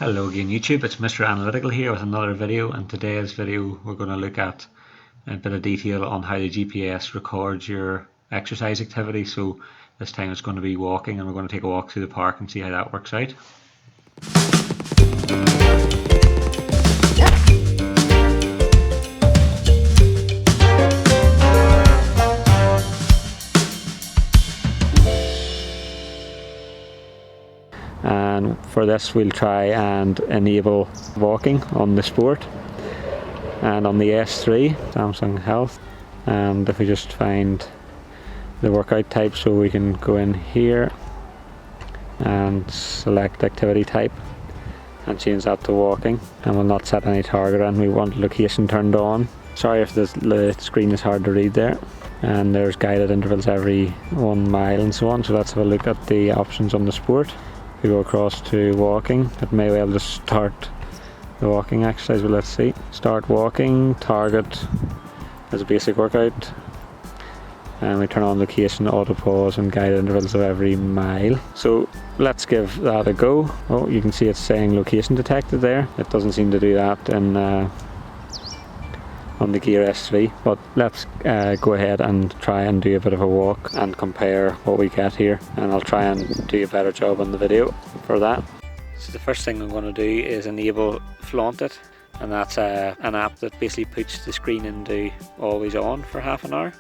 Hello again YouTube, it's Mr. Analytical here with another video, and today's video we're going to look at a bit of detail on how the GPS records your exercise activity. So this time it's going to be walking, and we're going to take a walk through the park and see how that works out. And for this we'll try and enable walking on the Sport and on the S3 Samsung Health. And if we just find the workout type, so we can go in here and select activity type and change that to walking, and we'll not set any target, and we want location turned on. Sorry if the screen is hard to read there. And there's guided intervals every 1 mile and so on. So let's have a look at the options on the Sport. We go across to walking. It may well just start the walking exercise, but let's see. Start walking, target as a basic workout, and we turn on location, auto pause and guided intervals of every mile. So let's give that a go. Oh, you can see it's saying location detected there. It doesn't seem to do that in on the Gear S3, but let's go ahead and try and do a bit of a walk and compare what we get here, and I'll try and do a better job on the video for that. So the first thing I'm going to do is enable Flaunt It, and that's an app that basically puts the screen into always on for half an hour.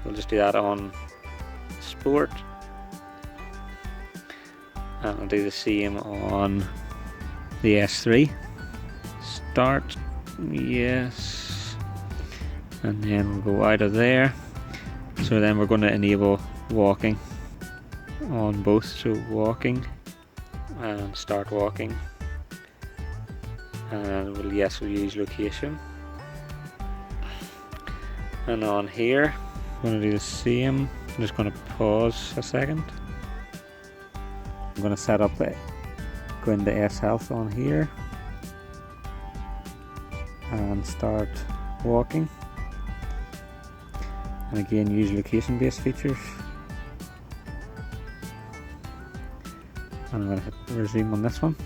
We'll just do that on Sport, and I'll do the same on the S3. Start, yes. And then we'll go out of there. So then we're going to enable walking on both. So walking and start walking, and we'll use location. And on here I'm going to do the same. I'm just going to pause a second. I'm going to set up go into S Health on here and start walking. And again, use location based features. And I'm going to hit resume on this one.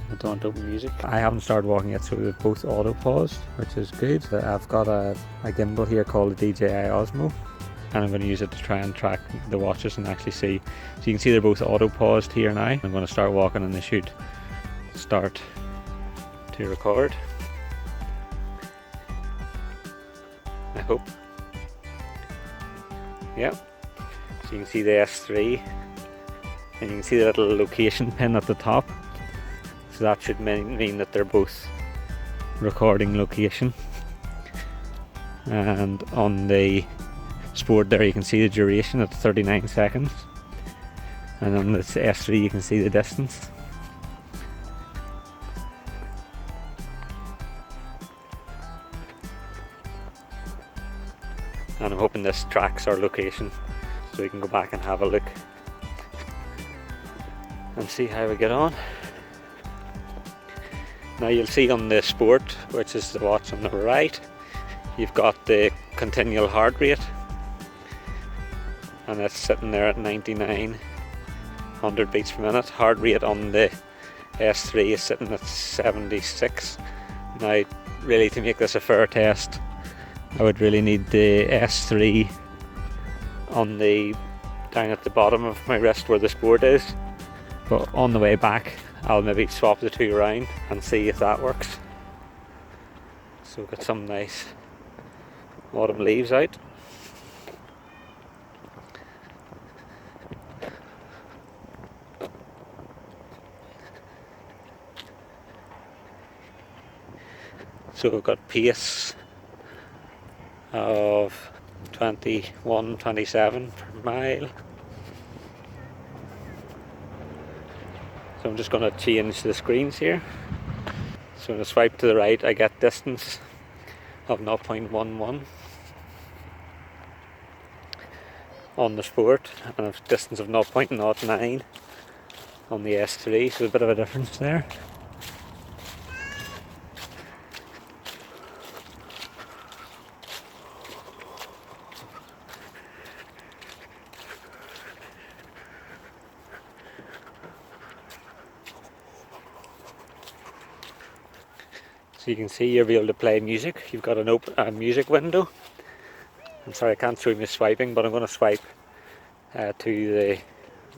I don't want to open music. I haven't started walking yet, so they've both auto paused, which is good. I've got a gimbal here called the DJI Osmo, and I'm going to use it to try and track the watches and actually see. So you can see they're both auto paused here now. I'm going to start walking and they should start to record. I hope. Yeah, so you can see the S3, and you can see the little location pin at the top. So that should mean that they're both recording location. And on the Sport there you can see the duration at 39 seconds. And on this S3 you can see the distance. And I'm hoping this tracks our location so we can go back and have a look and see how we get on. Now you'll see on the Sport, which is the watch on the right, you've got the continual heart rate, and it's sitting there at 9900 beats per minute. Heart rate on the S3 is sitting at 76. Now really, to make this a fair test, I would really need the S3 on down at the bottom of my wrist where the Sport is, but on the way back I'll maybe swap the two around and see if that works. So we've got some nice autumn leaves out. So we've got pace of 21-27 per mile. So I'm just going to change the screens here. So when I swipe to the right I get distance of 0.11 on the Sport, and a distance of 0.09 on the S3, so a bit of a difference there. So you can see you'll be able to play music. You've got a music window. I'm sorry I can't show you me swiping, but I'm going to swipe to the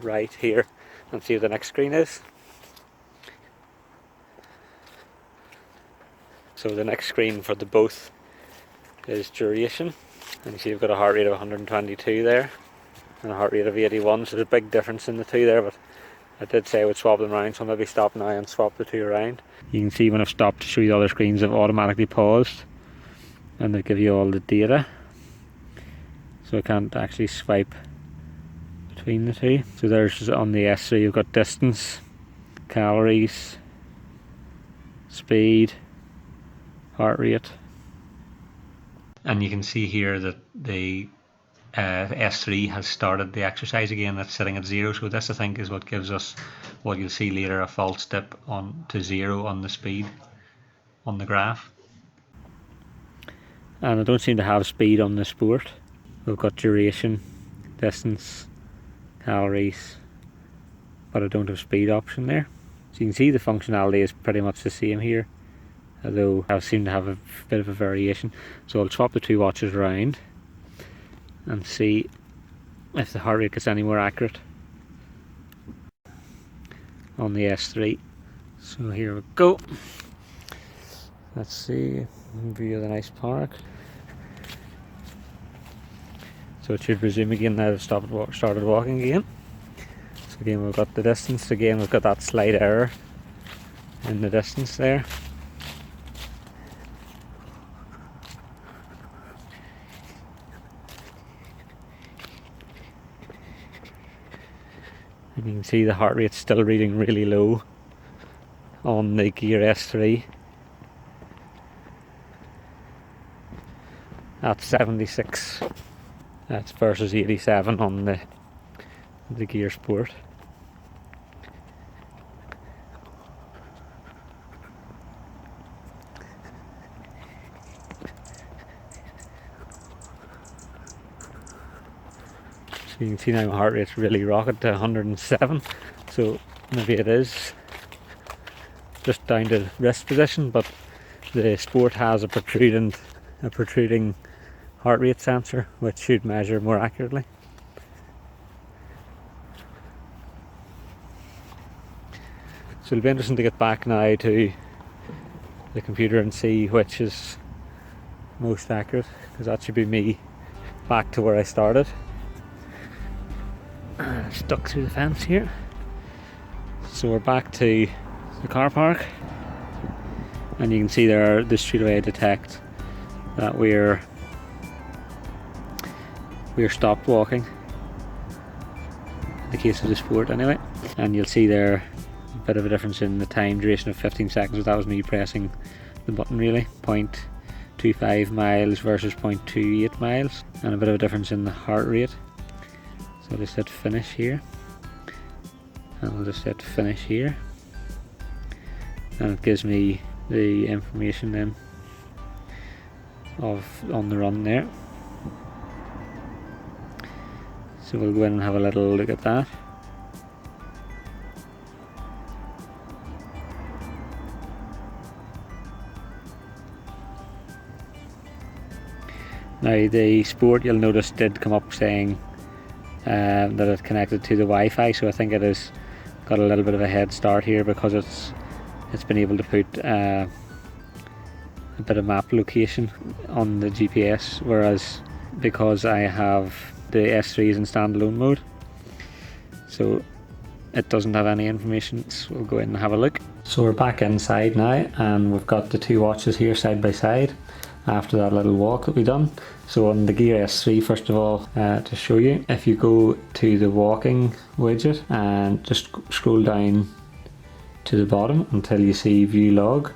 right here and see what the next screen is. So the next screen for the both is duration, and you see you've got a heart rate of 122 there and a heart rate of 81, so there's a big difference in the two there, but I did say I would swap them around, so I'll maybe stop now and swap the two around. You can see when I've stopped to show you the other screens, they've automatically paused and they give you all the data, so I can't actually swipe between the two. So there's on the S3 you've got distance, calories, speed, heart rate, and you can see here that the S3 has started the exercise again. That's sitting at 0, so this I think is what gives us what you'll see later, a false dip on to 0 on the speed on the graph. And I don't seem to have speed on the sport. We've got duration, distance, calories, but I don't have speed option there. So you can see the functionality is pretty much the same here, although I seem to have a bit of a variation. So I'll swap the two watches around and see if the heart rate gets any more accurate on the S3. So here we go. Let's see, view of the nice park. So it should resume again now I've started walking again. So again we've got the distance, again we've got that slight error in the distance there. And you can see the heart rate's still reading really low on the Gear S3 at 76. That's versus 87 on the Gear Sport. So you can see now my heart rate's really rocketed to 107, so maybe it is just down to wrist position, but the Sport has a protruding heart rate sensor which should measure more accurately. So it'll be interesting to get back now to the computer and see which is most accurate, because that should be me back to where I started. Stuck through the fence here. So we're back to the car park, and you can see there the straight away detect that we're stopped walking in the case of the Sport anyway. And you'll see there a bit of a difference in the time duration of 15 seconds. That was me pressing the button really. 0.25 miles versus 0.28 miles, and a bit of a difference in the heart rate. So I'll just hit finish here, and I'll just hit finish here, and it gives me the information then of on the run there. So we'll go in and have a little look at that. Now the Sport, you'll notice, did come up saying that it's connected to the Wi-Fi, so I think it has got a little bit of a head start here because it's been able to put a bit of map location on the GPS, whereas because I have the S3 is in standalone mode, so it doesn't have any information. So we'll go in and have a look. So we're back inside now, and we've got the two watches here side by side after that little walk that we done. So on the Gear S3, first of all, to show you, if you go to the walking widget and just scroll down to the bottom until you see view log.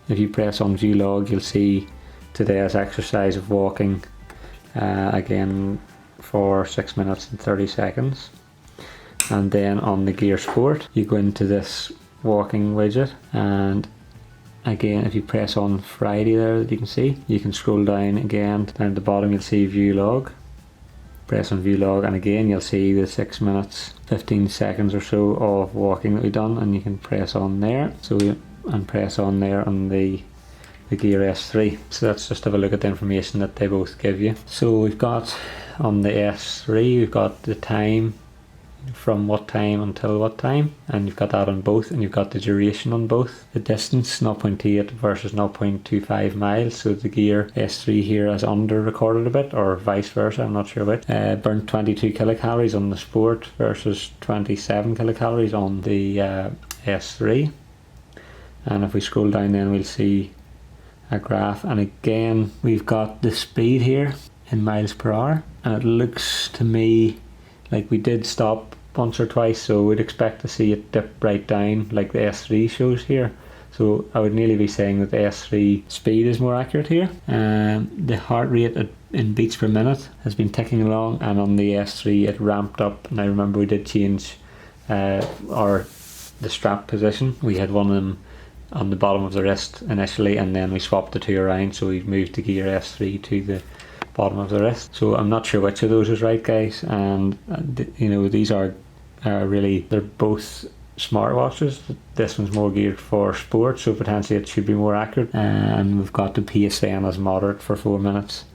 If you press on view log, you'll see today's exercise of walking again for 6 minutes and 30 seconds. And then on the Gear Sport, you go into this walking widget, and again, if you press on Friday there, that you can see, you can scroll down again, down at the bottom you'll see view log. Press on view log, and again you'll see the 6 minutes 15 seconds or so of walking that we've done, and you can press on there. So and press on there on the the Gear S3. So let's just have a look at the information that they both give you. So we've got on the S3, we've got the time, from what time until what time, and you've got that on both, and you've got the duration on both. The distance, 0.8 versus 0.25 miles, so the Gear S3 here has under recorded a bit, or vice versa, I'm not sure which. Burnt 22 kilocalories on the Sport versus 27 kilocalories on the S3. And if we scroll down, then we'll see a graph, and again we've got the speed here in miles per hour, and it looks to me like we did stop once or twice, so we'd expect to see it dip right down like the S3 shows here. So I would nearly be saying that the S3 speed is more accurate here. The heart rate in beats per minute has been ticking along, and on the S3 it ramped up. Now remember, we did change the strap position. We had one of them on the bottom of the wrist initially, and then we swapped the two around, so we moved the Gear S3 to the bottom of the wrist. So I'm not sure which of those is right, guys, and you know, these are really, they're both smartwatches. This one's more geared for sport, so potentially it should be more accurate. And we've got the pace then as moderate for 4 minutes,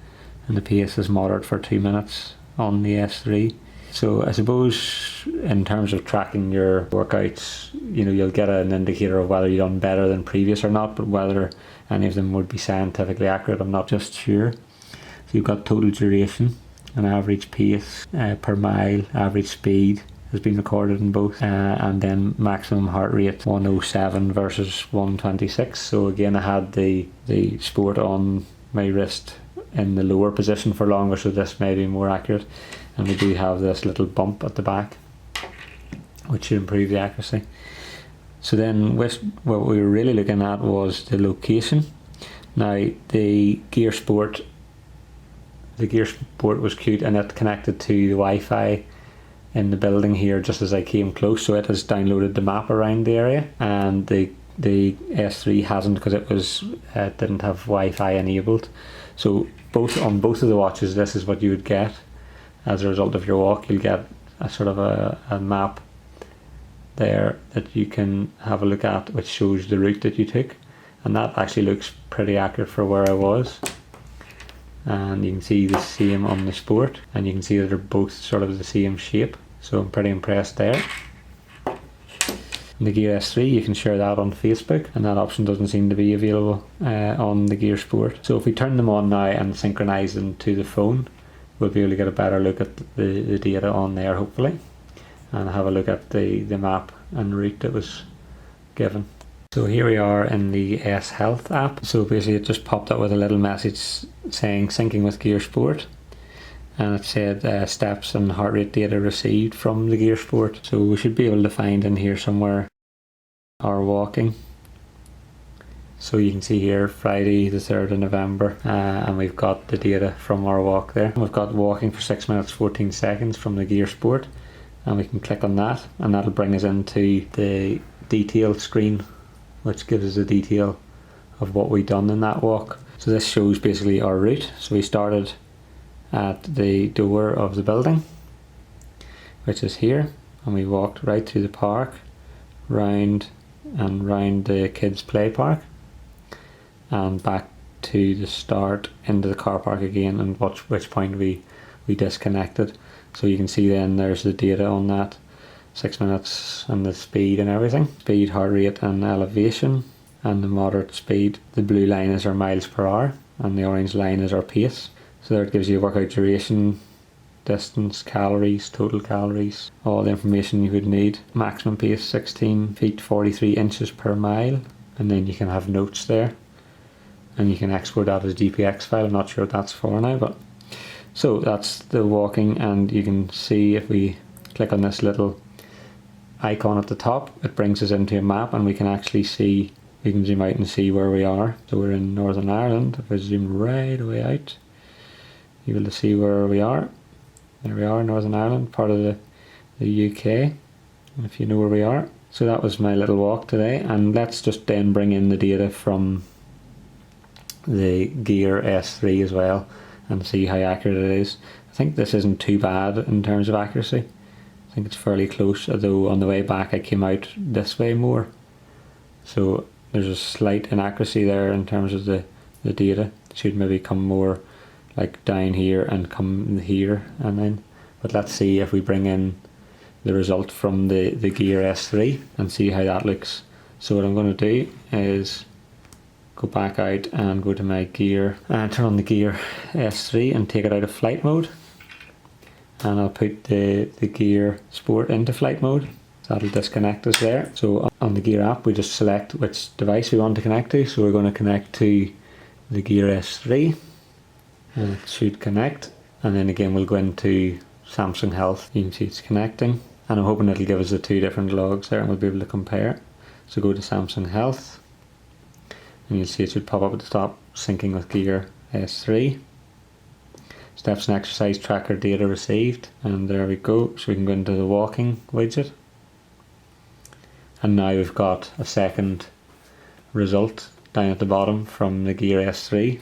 and the pace is moderate for 2 minutes on the S3. So I suppose in terms of tracking your workouts, you know, you'll get an indicator of whether you've done better than previous or not, but whether any of them would be scientifically accurate, I'm not just sure. So you've got total duration, an average pace per mile, average speed has been recorded in both, and then maximum heart rate 107 versus 126. So again, I had the Sport on my wrist in the lower position for longer, so this may be more accurate. And we do have this little bump at the back, which should improve the accuracy. So then what we were really looking at was the location. Now the Gear Sport was cute, and it connected to the Wi-Fi in the building here just as I came close, so it has downloaded the map around the area, and the S3 hasn't, because it didn't have Wi-Fi enabled. So on both of the watches, this is what you would get as a result of your walk. You'll get a sort of a map there that you can have a look at, which shows the route that you took, and that actually looks pretty accurate for where I was. And you can see the same on the Sport, and you can see that they're both sort of the same shape, so I'm pretty impressed there. The Gear S3, you can share that on Facebook, and that option doesn't seem to be available on the Gear Sport. So if we turn them on now and synchronise them to the phone, we'll be able to get a better look at the data on there, hopefully, and have a look at the map and route that was given. So here we are in the S Health app. So basically it just popped up with a little message saying syncing with Gear Sport, and it said steps and heart rate data received from the Gear Sport. So we should be able to find in here somewhere our walking. So you can see here Friday the 3rd of November, and we've got the data from our walk there. We've got walking for 6 minutes 14 seconds from the Gear Sport, and we can click on that, and that'll bring us into the detail screen, which gives us a detail of what we've done in that walk. So this shows basically our route. So we started at the door of the building, which is here, and we walked right through the park, round the kids play park, and back to the start into the car park again, and which point we disconnected. So you can see then there's the data on that, 6 minutes, and the speed and everything, speed, heart rate and elevation, and the moderate speed. The blue line is our miles per hour, and the orange line is our pace. So there it gives you workout duration, distance, calories, total calories, all the information you would need. Maximum pace 16 feet 43 inches per mile, and then you can have notes there, and you can export that as a GPX file. I'm not sure what that's for now, but so that's the walking. And you can see if we click on this little icon at the top, it brings us into a map, and we can actually see, we can zoom out and see where we are. So we're in Northern Ireland. If I zoom right away out, you'll be able to see where we are. There we are, Northern Ireland, part of the UK, if you know where we are. So that was my little walk today, and let's just then bring in the data from the Gear S3 as well and see how accurate it is. I think this isn't too bad in terms of accuracy. I think it's fairly close, although on the way back I came out this way more. So there's a slight inaccuracy there in terms of the data. It should maybe come more like down here and come here, and then, but let's see if we bring in the result from the Gear S3 and see how that looks. So what I'm going to do is go back out and go to my Gear and turn on the Gear S3 and take it out of flight mode, and I'll put the Gear Sport into flight mode. So that'll disconnect us there. So on the Gear app we just select which device we want to connect to. So we're going to connect to the Gear S3 and it should connect, and then again we'll go into Samsung Health. You can see it's connecting, and I'm hoping it'll give us the two different logs there and we'll be able to compare. So go to Samsung Health and you'll see it should pop up at the top, syncing with Gear S3. Steps and exercise tracker data received, and there we go. So we can go into the walking widget, and now we've got a second result down at the bottom from the Gear S3,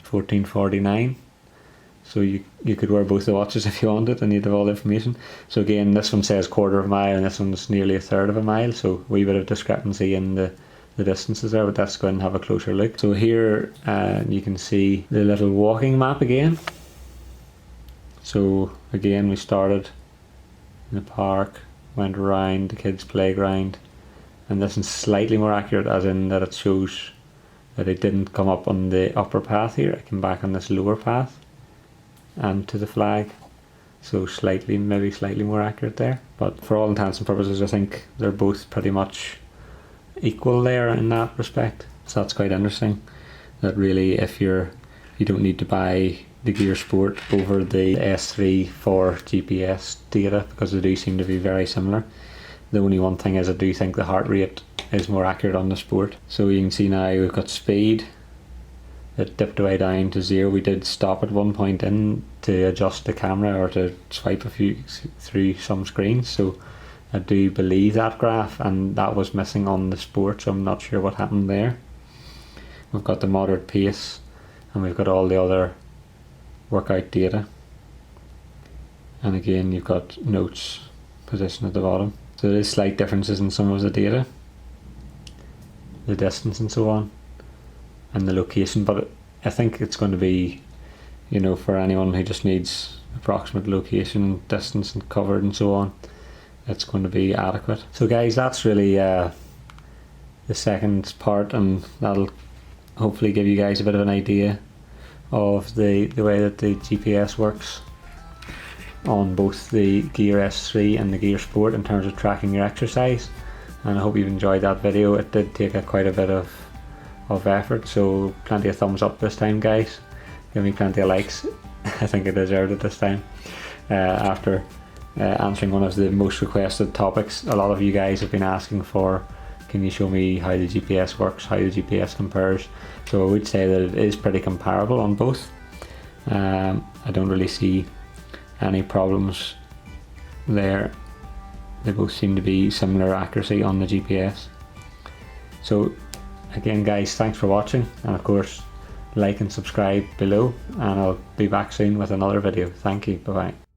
1449. So you could wear both the watches if you wanted and you'd have all the information. So again, this one says quarter of a mile and this one's nearly a third of a mile, so a wee bit of discrepancy in the distances there, but let's go and have a closer look. So here you can see the little walking map again. So again, we started in the park, went around the kids' playground, and this is slightly more accurate as in that it shows that it didn't come up on the upper path here. I came back on this lower path and to the flag, so maybe slightly more accurate there, but for all intents and purposes I think they're both pretty much equal there in that respect. So that's quite interesting, that really if you don't need to buy the Gear Sport over the S3 for GPS data, because they do seem to be very similar. The only one thing is I do think the heart rate is more accurate on the Sport. So you can see now we've got speed. It dipped away down to 0. We did stop at one point in to adjust the camera or to swipe through some screens. So I do believe that graph, and that was missing on the Sport, so I'm not sure what happened there. We've got the moderate pace, and we've got all the other workout data. And again, you've got notes, position at the bottom. So there is slight differences in some of the data, the distance and so on, and the location, but I think it's going to be, for anyone who just needs approximate location, distance and covered and so on, it's going to be adequate. So guys, that's really the second part, and that'll hopefully give you guys a bit of an idea of the way that the GPS works on both the Gear S3 and the Gear Sport in terms of tracking your exercise. And I hope you've enjoyed that video. It did take quite a bit of effort, so plenty of thumbs up this time, guys. Give me plenty of likes. I think I deserved it this time. After answering one of the most requested topics, a lot of you guys have been asking for, can you show me how the GPS works, how the GPS compares? So I would say that it is pretty comparable on both. I don't really see any problems there. They both seem to be similar accuracy on the GPS. So again guys, thanks for watching, and of course like and subscribe below, and I'll be back soon with another video. Thank you, bye bye.